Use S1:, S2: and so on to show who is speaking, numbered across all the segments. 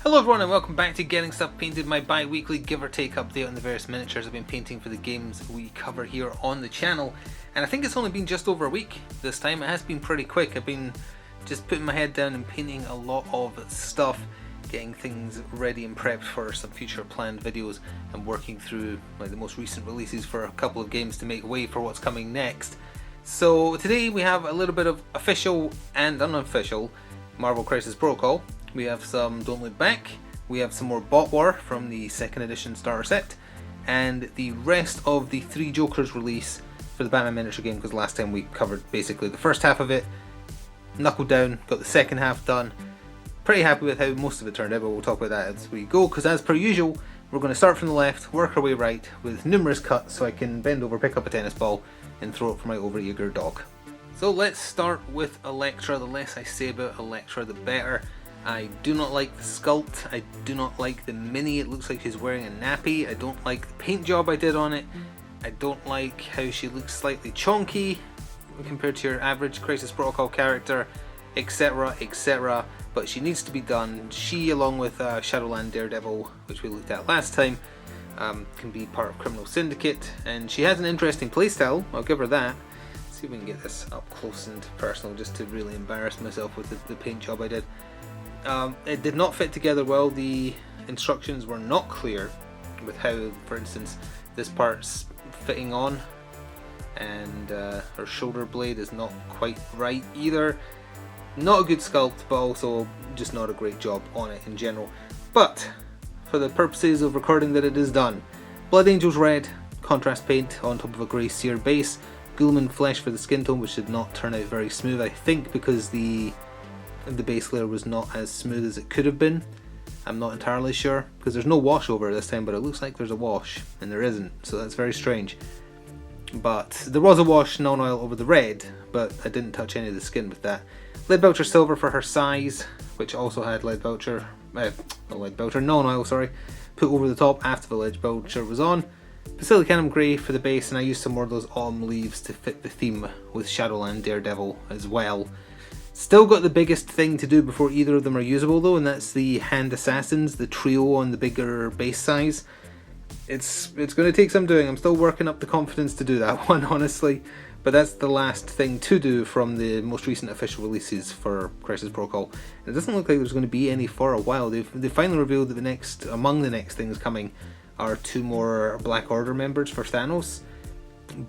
S1: Hello everyone and welcome back to Getting Stuff Painted, my bi-weekly give or take update on the various miniatures I've been painting for the games we cover here on the channel. And I think it's only been just over a week this time. It has been pretty quick. I've been just putting my head down and painting a lot of stuff, getting things ready and prepped for some future planned videos, and working through like the most recent releases for a couple of games to make way for what's coming next. So today we have a little bit of official and unofficial Marvel Crisis Protocol. We have some Don't Look Back, we have some more Bot War from the 2nd edition starter set, and the rest of the Three Jokers release for the Batman miniature game, because last time we covered basically the first half of it, knuckled down, got the second half done. Pretty happy with how most of it turned out, but we'll talk about that as we go, because as per usual, we're going to start from the left, work our way right, with numerous cuts so I can bend over, pick up a tennis ball, and throw it for my overeager dog. So let's start with Electra. The less I say about Electra, the better. I do not like the sculpt, I do not like the mini, it looks like she's wearing a nappy, I don't like the paint job I did on it, I don't like how she looks slightly chonky compared to your average Crisis Protocol character, etc, etc, but she needs to be done. She, along with Shadowland Daredevil, which we looked at last time, can be part of Criminal Syndicate, and she has an interesting playstyle, I'll give her that. Let's see if we can get this up close and personal just to really embarrass myself with the paint job I did. It did not fit together well. The instructions were not clear with how, for instance, this part's fitting on, and her shoulder blade is not quite right either. Not a good sculpt, but also just not a great job on it in general. But for the purposes of recording that, it is done. Blood Angels Red, contrast paint on top of a grey sear base, Ghoulman Flesh for the skin tone, which did not turn out very smooth, I think because the base layer was not as smooth as it could have been. I'm not entirely sure, because there's no wash over this time, but it looks like there's a wash, and there isn't, so that's very strange. But there was a wash non-oil over the red, but I didn't touch any of the skin with that. Lead Belcher Silver for her size, which also had non-oil, sorry, put over the top after the Lead Belcher was on. Basilicanum Grey for the base, and I used some more of those autumn leaves to fit the theme with Shadowland Daredevil as well. Still got the biggest thing to do before either of them are usable though, and that's the Hand Assassins, the trio on the bigger base size. It's going to take some doing. I'm still working up the confidence to do that one, honestly, but that's the last thing to do from the most recent official releases for Crisis Protocol. And it doesn't look like there's going to be any for a while. They finally revealed that among the next things coming are 2 more Black Order members for Thanos,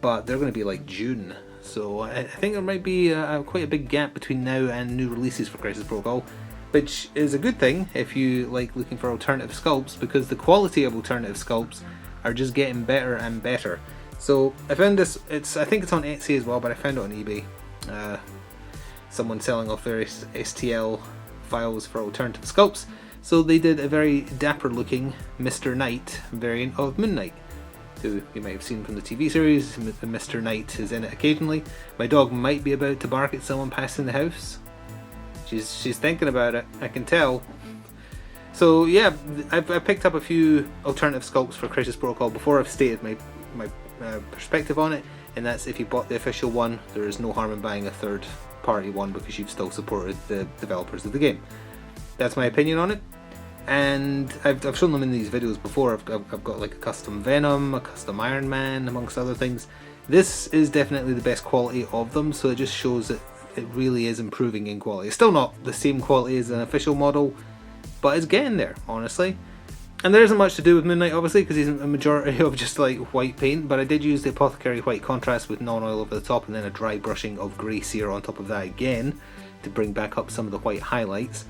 S1: but they're going to be like June. So I think there might be quite a big gap between now and new releases for Crisis Protocol, which is a good thing if you like looking for alternative sculpts, because the quality of alternative sculpts are just getting better and better. So I found this, I think it's on Etsy as well, but I found it on eBay. Someone selling off various STL files for alternative sculpts. So they did a very dapper looking Mr. Knight variant of Moon Knight, who you might have seen from the TV series. Mr. Knight is in it occasionally. My dog might be about to bark at someone passing the house. She's thinking about it, I can tell. So yeah, I picked up a few alternative sculpts for Crisis Protocol before. I've stated my perspective on it, and that's if you bought the official one, there is no harm in buying a third party one, because you've still supported the developers of the game. That's my opinion on it. And I've shown them in these videos before. I've got like a custom Venom, a custom Iron Man, amongst other things. This is definitely the best quality of them, so it just shows that it really is improving in quality. It's still not the same quality as an official model, but it's getting there, honestly. And there isn't much to do with Moon Knight, obviously, because he's a majority of just like white paint, but I did use the Apothecary White contrast with non-oil over the top, and then a dry brushing of grey sear on top of that again, to bring back up some of the white highlights.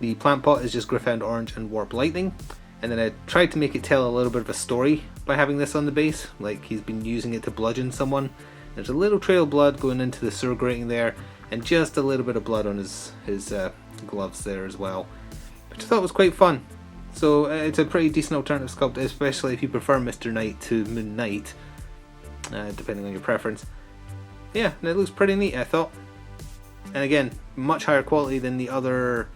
S1: The plant pot is just Gryph-hound Orange and Warp Lightning, and then I tried to make it tell a little bit of a story by having this on the base, like he's been using it to bludgeon someone. There's a little trail of blood going into the sewer grating there, and just a little bit of blood on his gloves there as well, which I thought was quite fun. So it's a pretty decent alternative sculpt, especially if you prefer Mr. Knight to Moon Knight, depending on your preference. Yeah, and it looks pretty neat, I thought. And again, much higher quality than the other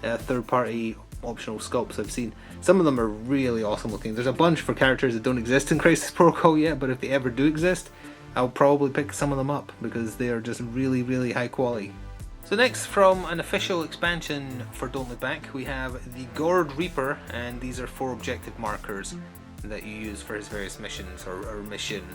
S1: third-party optional sculpts I've seen. Some of them are really awesome looking. There's a bunch for characters that don't exist in Crisis Protocol yet, but if they ever do exist, I'll probably pick some of them up, because they are just really, really high quality. So next, from an official expansion for Don't Look Back, we have the Gourd Reaper, and these are 4 objective markers that you use for his various missions, or mission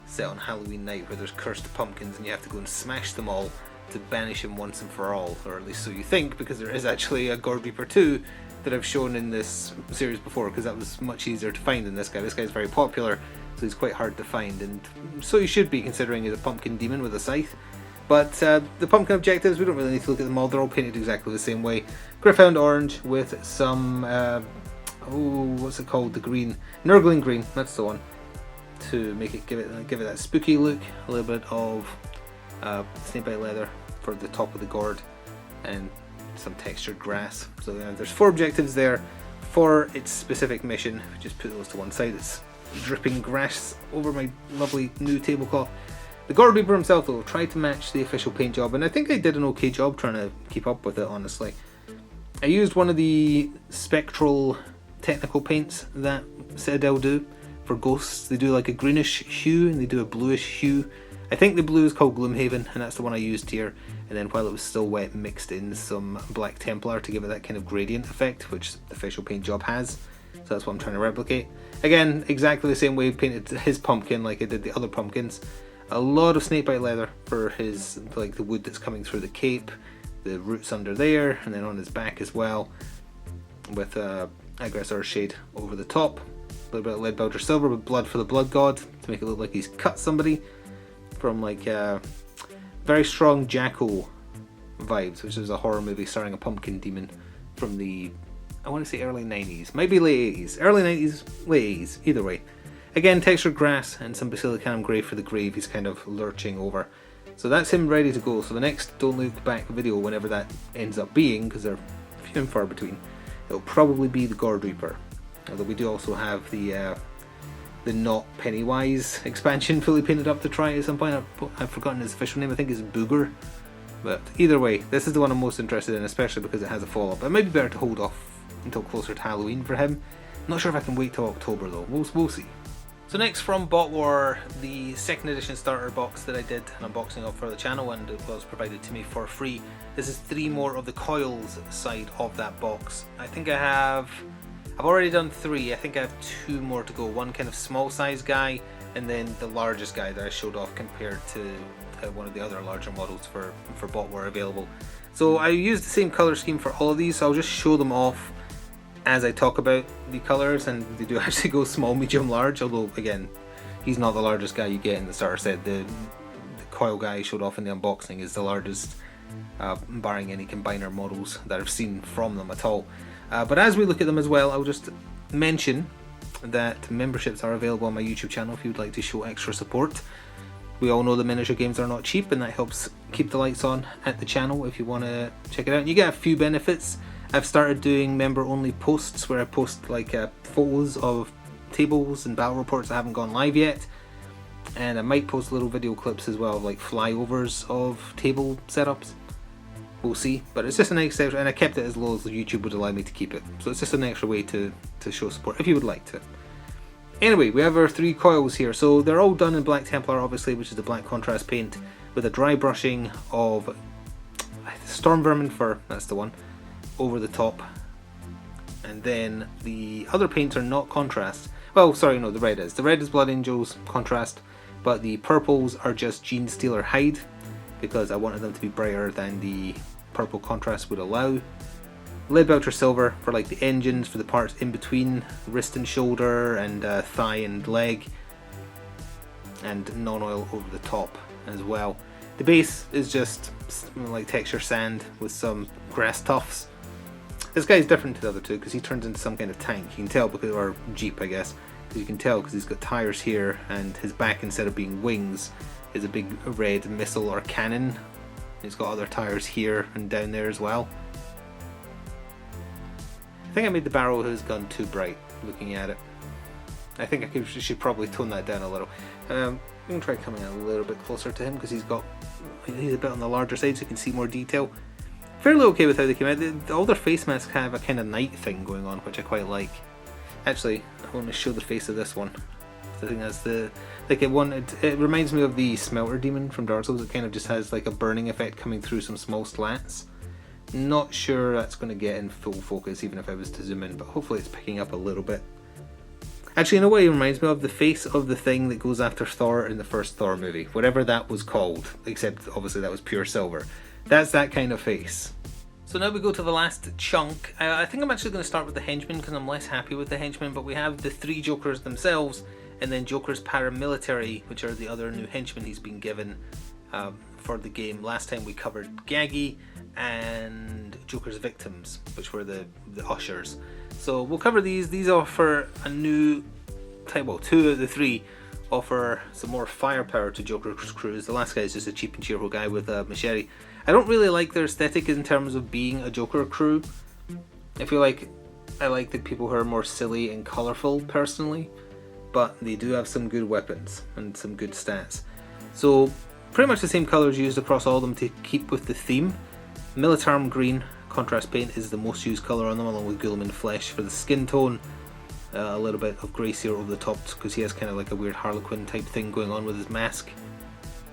S1: set on Halloween night where there's cursed pumpkins and you have to go and smash them all to banish him once and for all, or at least so you think, because there is actually a Gourd Reaper 2 that I've shown in this series before, because that was much easier to find than this guy. This guy's very popular, so he's quite hard to find, and so you should be, considering he's a pumpkin demon with a scythe. But the pumpkin objectives, we don't really need to look at them all. They're all painted exactly the same way. Gryph-hound orange with some, what's it called? The green, Nurgling green. That's the one. To make it give it that spooky look. A little bit of snakebite leather for the top of the gourd, and some textured grass. So there's 4 objectives there for its specific mission. Just put those to one side. It's dripping grass over my lovely new tablecloth. The Gourd Reaper himself, though, tried to match the official paint job, and I think I did an okay job trying to keep up with it, honestly. I used one of the spectral technical paints that Citadel do for ghosts. They do like a greenish hue and they do a bluish hue. I think the blue is called Gloomhaven, and that's the one I used here. And then while it was still wet, mixed in some Black Templar to give it that kind of gradient effect, which the official paint job has. So that's what I'm trying to replicate. Again, exactly the same way I painted his pumpkin like I did the other pumpkins. A lot of snakebite leather for his, like the wood that's coming through the cape, the roots under there, and then on his back as well, with aggressor shade over the top. A little bit of lead belcher silver with blood for the blood god to make it look like he's cut somebody, from like very strong Jackal vibes, which is a horror movie starring a pumpkin demon from the, I want to say early 90s, maybe late 80s, early 90s, late 80s, either way. Again, textured grass and some Basilicanum grey for the grave he's kind of lurching over. So that's him ready to go. So the next Don't Look Back video, whenever that ends up being, because they're few and far between, it'll probably be the Gourd Reaper. Although we do also have the not Pennywise expansion fully painted up to try at some point. I've forgotten his official name. I think it's Booger. But either way, this is the one I'm most interested in, especially because it has a follow-up. It might be better to hold off until closer to Halloween for him. I'm not sure if I can wait till October though. We'll see. So next, from Bot War, the 2nd edition starter box that I did an unboxing of for the channel, and it was provided to me for free. This is 3 more of the coils side of that box. I think I've already done 3. I think I have 2 more to go. One kind of small size guy, and then the largest guy that I showed off compared to one of the other larger models for Bot War available. So I used the same color scheme for all of these, so I'll just show them off as I talk about the colours, and they do actually go small, medium, large, although again, he's not the largest guy you get in the starter set. The coil guy I showed off in the unboxing is the largest, barring any combiner models that I've seen from them at all. But as we look at them as well, I'll just mention that memberships are available on my YouTube channel if you'd like to show extra support. We all know the miniature games are not cheap, and that helps keep the lights on at the channel if you want to check it out. And you get a few benefits. I've started doing member-only posts where I post like photos of tables and battle reports that haven't gone live yet, and I might post little video clips as well of like flyovers of table setups. We'll see, but it's just an extra, and I kept it as low as YouTube would allow me to keep it, so it's just an extra way to show support if you would like to. Anyway, we have our 3 coils here, so they're all done in Black Templar obviously, which is the black contrast paint, with a dry brushing of Storm Vermin Fur, that's the one, over the top. And then the other paints are not contrast. Well, sorry, no, the red is. The red is Blood Angels contrast, but the purples are just Gene Stealer Hide, because I wanted them to be brighter than the purple contrast would allow. Lead Belcher Silver for like the engines, for the parts in between wrist and shoulder, and thigh and leg, and non-oil over the top as well. The base is just like texture sand with some grass tufts. This guy is different to the other 2 because he turns into some kind of tank. You can tell because, or jeep I guess, because you can tell because he's got tires here, and his back, instead of being wings, is a big red missile or cannon. He's got other tires here and down there as well. I think I made the barrel of his gun too bright looking at it. I think I should probably tone that down a little. I'm going to try coming a little bit closer to him because he's a bit on the larger side so you can see more detail. Fairly okay with how they came out. All their face masks have a kind of night thing going on, which I quite like. Actually, I want to show the face of this one. I think that's the, like it reminds me of the Smelter Demon from Dark Souls. It kind of just has like a burning effect coming through some small slats. Not sure that's going to get in full focus even if I was to zoom in, but hopefully it's picking up a little bit. Actually, in a way, it reminds me of the face of the thing that goes after Thor in the first Thor movie, whatever that was called, except obviously that was pure silver. That's that kind of face. So now we go to the last chunk. I think I'm actually going to start with the henchmen because I'm less happy with the henchmen, but we have the 3 Jokers themselves, and then Joker's paramilitary, which are the other new henchmen he's been given for the game. Last time we covered Gaggy and Joker's victims, which were the ushers. So we'll cover these. These offer a new type, well, 2 of the 3 offer some more firepower to Joker's crews. The last guy is just a cheap and cheerful guy with a machete. I don't really like their aesthetic in terms of being a Joker crew. I feel like I like the people who are more silly and colourful personally, but they do have some good weapons and some good stats. So pretty much the same colours used across all of them to keep with the theme. Militarum green contrast paint is the most used colour on them, along with Ghoulman flesh for the skin tone. A little bit of Gracier over the top because he has kind of like a weird Harlequin type thing going on with his mask.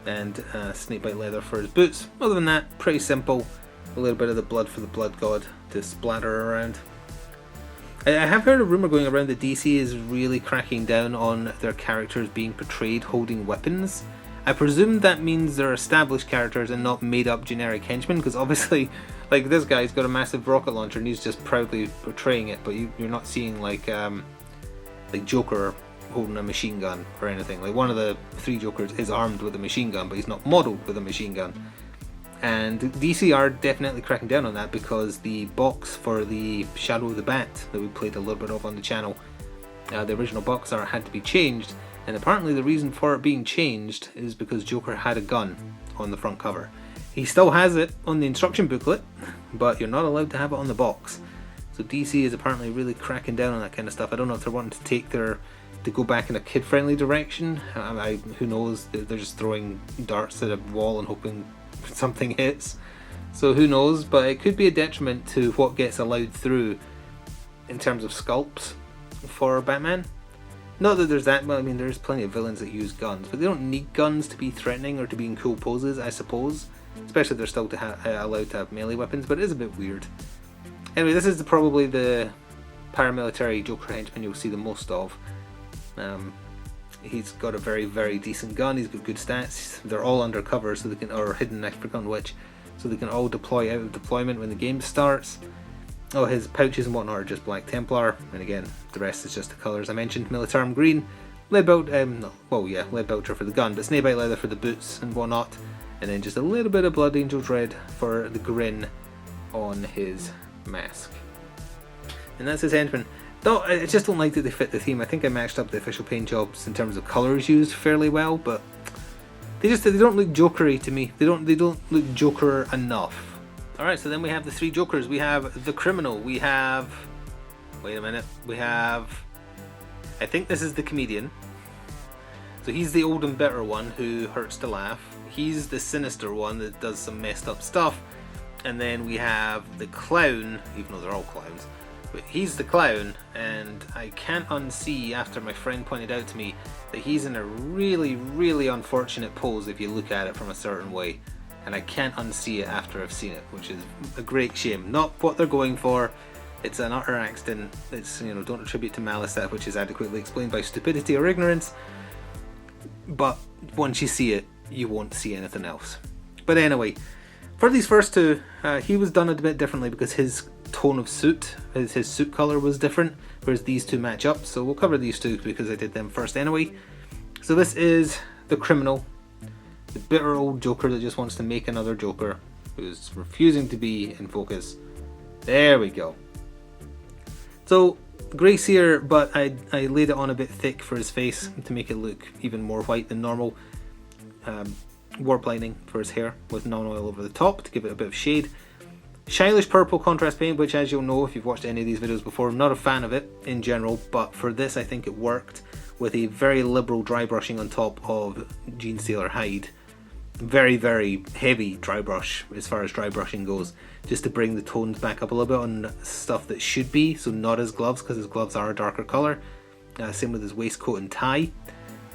S1: And snakebite leather for his boots. Other than that, pretty simple. A little bit of the blood for the blood god to splatter around. I have heard a rumour going around that DC is really cracking down on their characters being portrayed holding weapons. I presume that means they're established characters and not made up generic henchmen, because obviously, like, this guy's got a massive rocket launcher and he's just proudly portraying it, but you're not seeing like Joker holding a machine gun or anything. Like, one of the 3 Jokers is armed with a machine gun, but he's not modelled with a machine gun. And DC are definitely cracking down on that, because the box for the Shadow of the Bat that we played a little bit of on the channel, the original box art had to be changed, and apparently the reason for it being changed is because Joker had a gun on the front cover. He still has it on the instruction booklet, but you're not allowed to have it on the box. So DC is apparently really cracking down on that kind of stuff. I don't know if they're wanting to go back in a kid-friendly direction. Who knows? They're just throwing darts at a wall and hoping something hits. So who knows? But it could be a detriment to what gets allowed through in terms of sculpts for Batman. Not that there's that, but I mean, there's plenty of villains that use guns, but they don't need guns to be threatening or to be in cool poses, I suppose. Especially if they're still allowed to have melee weapons, but it is a bit weird. Anyway, this is probably the paramilitary Joker henchman you'll see the most of. He's got a very, very decent gun. He's got good stats. They're all undercover, so they can, or hidden, I've forgotten which, so they can all deploy out of deployment when the game starts. Oh, his pouches and whatnot are just Black Templar, and again, the rest is just the colours I mentioned. Militarum green, lead belcher for the gun, but snakebite leather for the boots and whatnot, and then just a little bit of Blood Angel's red for the grin on his mask. And that's his henchman. Though I just don't like that they fit the theme. I think I matched up the official paint jobs in terms of colours used fairly well, but they don't look jokery to me. They don't look Joker enough. Alright, so then we have the 3 Jokers. We have the criminal. We have... Wait a minute. We have... I think this is the comedian. So he's the old and bitter one who hurts to laugh. He's the sinister one that does some messed up stuff. And then we have the clown, even though they're all clowns. But he's the clown, and I can't unsee, after my friend pointed out to me, that he's in a really, really unfortunate pose if you look at it from a certain way. And I can't unsee it after I've seen it, which is a great shame. Not what they're going for. It's an utter accident. It's, you know, don't attribute to malice that which is adequately explained by stupidity or ignorance. But once you see it, you won't see anything else. But anyway, for these first 2, he was done a bit differently because his tone of suit, his suit colour was different, whereas these 2 match up. So we'll cover these 2 because I did them first anyway. So this is the criminal. The bitter old Joker that just wants to make another Joker, who's refusing to be in focus. There we go. So, Gracier, but I laid it on a bit thick for his face to make it look even more white than normal. Warp lining for his hair with non-oil over the top to give it a bit of shade. Stylish purple contrast paint, which, as you'll know if you've watched any of these videos before, I'm not a fan of it in general, but for this I think it worked, with a very liberal dry brushing on top of Gene Stealer hide. Very, very heavy dry brush as far as dry brushing goes, just to bring the tones back up a little bit on stuff that should be, so not his gloves, because his gloves are a darker colour. Same with his waistcoat and tie.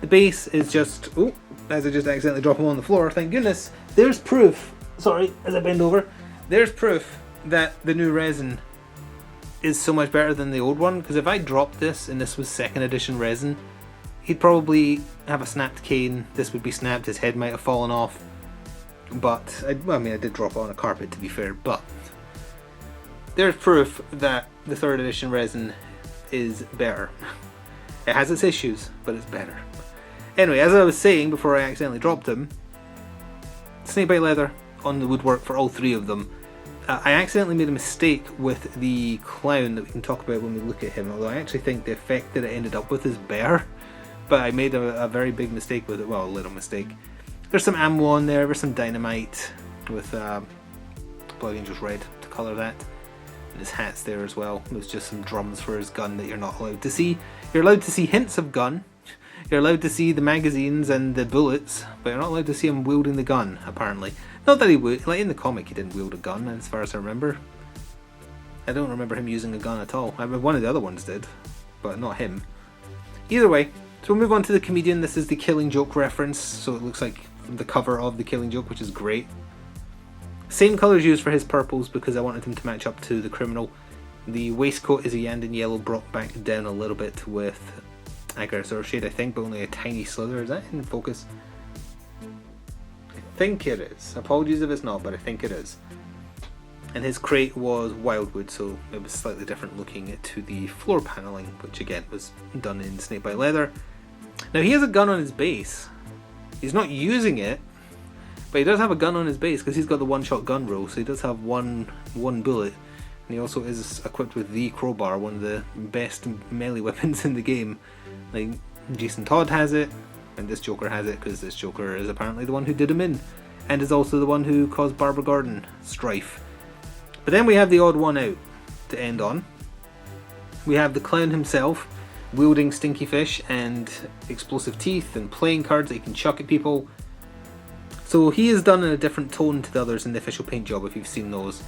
S1: The base is just, oh, as I just accidentally drop him on the floor, thank goodness. There's proof, sorry, as I bend over, there's proof that the new resin is so much better than the old one, because if I dropped this and this was 2nd edition resin, he'd probably have a snapped cane, this would be snapped, his head might have fallen off, but, I did drop it on a carpet to be fair, but there's proof that the 3rd edition resin is better. It has its issues, but it's better. Anyway, as I was saying before I accidentally dropped him, snakebite leather on the woodwork for all 3 of them. I accidentally made a mistake with the clown that we can talk about when we look at him, although I actually think the effect that it ended up with is better. But I made a very big mistake with it, well, a little mistake. There's some ammo on there, there's some dynamite with Blood Angel's Red to colour that. And his hat's there as well. There's just some drums for his gun that you're not allowed to see. You're allowed to see hints of gun. You're allowed to see the magazines and the bullets, but you're not allowed to see him wielding the gun, apparently. Not that he would, like in the comic he didn't wield a gun, as far as I remember. I don't remember him using a gun at all. I mean, one of the other ones did, but not him. Either way, so we'll move on to the comedian. This is the Killing Joke reference, so it looks like the cover of the Killing Joke, which is great. Same colours used for his purples because I wanted him to match up to the criminal. The waistcoat is a Yandin yellow brought back down a little bit with Aggressor shade, I think, but only a tiny slither. Is that in focus? I think it is. Apologies if it's not, but I think it is. And his crate was Wildwood, so it was slightly different looking to the floor panelling, which again was done in snakebite leather. Now he has a gun on his base. He's not using it, but he does have a gun on his base because he's got the one-shot gun roll, so he does have one bullet. And he also is equipped with the crowbar, one of the best melee weapons in the game. Like, Jason Todd has it, and this Joker has it because this Joker is apparently the one who did him in, and is also the one who caused Barbara Gordon strife. But then we have the odd one out to end on. We have the clown himself, wielding stinky fish and explosive teeth and playing cards that he can chuck at people. So he is done in a different tone to the others in the official paint job, if you've seen those.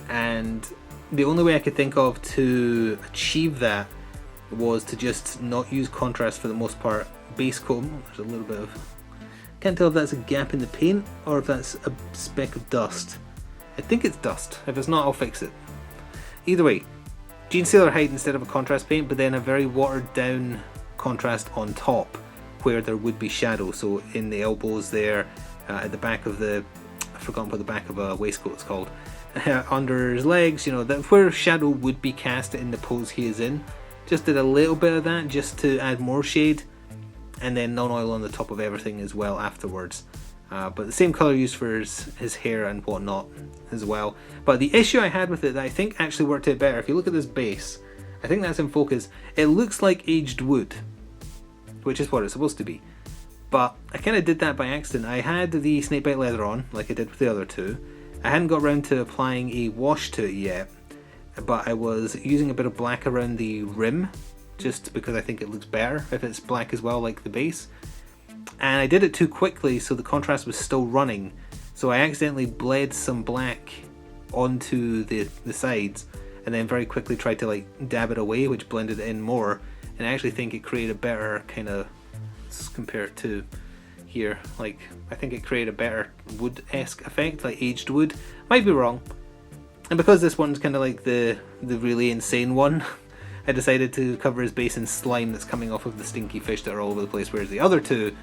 S1: And the only way I could think of to achieve that was to just not use contrast for the most part. Base coat, there's a little bit of, can't tell if that's a gap in the paint or if that's a speck of dust. I think it's dust. If it's not, I'll fix it. Either way, Jean Sailor Hide instead of a contrast paint, but then a very watered down contrast on top where there would be shadow. So in the elbows there, at the back of the, I've forgotten what the back of a waistcoat is called, under his legs, you know, that where shadow would be cast in the pose he is in. Just did a little bit of that just to add more shade, and then non-oil on the top of everything as well afterwards. But the same colour used for his hair and whatnot as well. But the issue I had with it that I think actually worked out better, if you look at this base, I think that's in focus, it looks like aged wood, which is what it's supposed to be. But I kind of did that by accident. I had the snakebite leather on, like I did with the other two. I hadn't got around to applying a wash to it yet, but I was using a bit of black around the rim, just because I think it looks better if it's black as well, like the base. And I did it too quickly, so the contrast was still running. So I accidentally bled some black onto the sides, and then very quickly tried to like dab it away, which blended it in more. And I actually think it created a better kind of, let's compare it to here, like I think it created a better wood-esque effect, like aged wood. Might be wrong. And because this one's kind of like the really insane one, I decided to cover his base in slime that's coming off of the stinky fish that are all over the place, whereas the other two,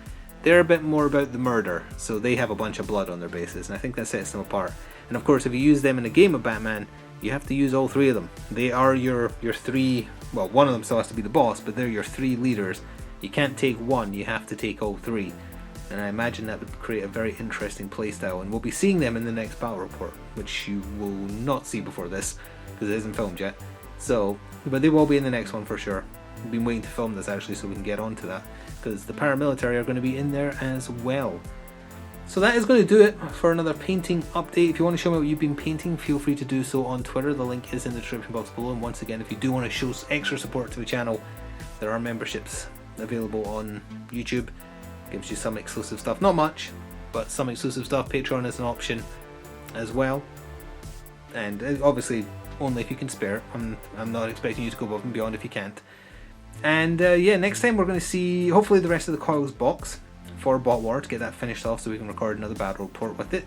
S1: they're a bit more about the murder, so they have a bunch of blood on their bases, and I think that sets them apart. And of course, if you use them in a game of Batman, you have to use all three of them. They are your three, well, one of them still has to be the boss, but they're your three leaders. You can't take one, you have to take all three. And I imagine that would create a very interesting playstyle, and we'll be seeing them in the next battle report, which you will not see before this, because it isn't filmed yet. So, but they will be in the next one for sure. We've been waiting to film this actually so we can get on to that, because the paramilitary are going to be in there as well. So that is going to do it for another painting update. If you want to show me what you've been painting, feel free to do so on Twitter. The link is in the description box below. And once again, if you do want to show extra support to the channel, there are memberships available on YouTube. Gives you some exclusive stuff. Not much, but some exclusive stuff. Patreon is an option as well. And obviously, only if you can spare it. I'm not expecting you to go above and beyond if you can't. And yeah, next time we're going to see hopefully the rest of the Coils box for Bot War to get that finished off so we can record another battle report with it.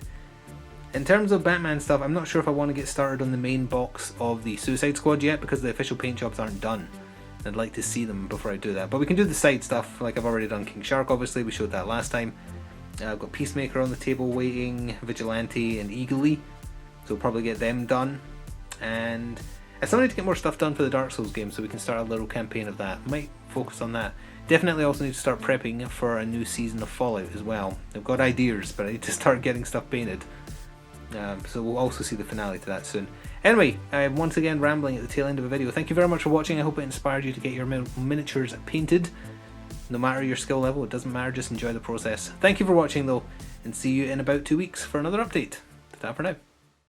S1: In terms of Batman stuff, I'm not sure if I want to get started on the main box of the Suicide Squad yet because the official paint jobs aren't done. I'd like to see them before I do that. But we can do the side stuff, like I've already done King Shark, obviously, we showed that last time. I've got Peacemaker on the table waiting, Vigilante and Eagly, so we'll probably get them done. And I still need to get more stuff done for the Dark Souls game so we can start a little campaign of that. Might focus on that. Definitely also need to start prepping for a new season of Fallout as well. I've got ideas, but I need to start getting stuff painted. So we'll also see the finale to that soon. Anyway, I'm once again rambling at the tail end of a video. Thank you very much for watching. I hope it inspired you to get your miniatures painted. No matter your skill level, it doesn't matter, just enjoy the process. Thank you for watching though, and see you in about 2 weeks for another update. Ta-ta for now.